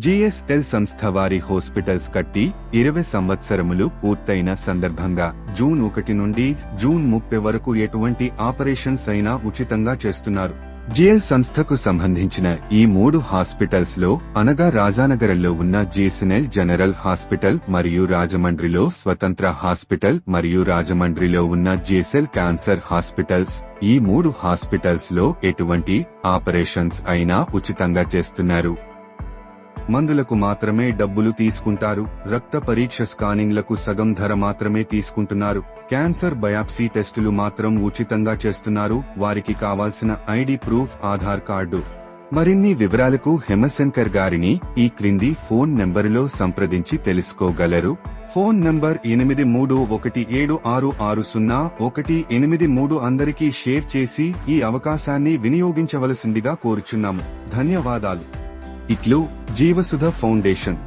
GSL సంస్థ వారి hospitals కట్టి 20 సంవత్సరములు పూర్తయిన సందర్భంగా జూన్ 1 నుండి జూన్ 30 వరకు ఎటువంటి ఆపరేషన్స్ అయినా ఉచితంగా చేస్తున్నారు. జిఎల్ సంస్థకు సంబంధించిన ఈ 3 హాస్పిటల్స్ లో అనగా రాజానగరంలో ఉన్న జిఎస్ఎల్ జనరల్ హాస్పిటల్ మరియు రాజమండ్రిలో స్వతంత్ర హాస్పిటల్ మరియు రాజమండ్రిలో ఉన్న జిఎస్ఎల్ క్యాన్సర్ హాస్పిటల్స్, ఈ 3 హాస్పిటల్స్ లో ఎటువంటి ఆపరేషన్స్ అయినా ఉచితంగా చేస్తున్నారు. మందులకు మాత్రమే డబ్బులు తీసుకుంటారు. రక్త పరీక్ష స్కానింగ్లకు సగం ధర మాత్రమే తీసుకుంటున్నారు. క్యాన్సర్ బయాప్సీ టెస్టులు మాత్రం ఉచితంగా చేస్తున్నారు. వారికి కావాల్సిన ఐడి ప్రూఫ్ ఆధార్ కార్డు. మరిన్ని వివరాలకు హేమశంకర్ గారిని ఈ క్రింది ఫోన్ నెంబరులో సంప్రదించి తెలుసుకోగలరు. Phone number 8317660183. అందరికీ షేర్ చేసి ఈ అవకాశాన్ని వినియోగించవలసిందిగా కోరుచున్నాము. ధన్యవాదాలు. ఇట్లు జీవసుధ ఫౌండేషన్.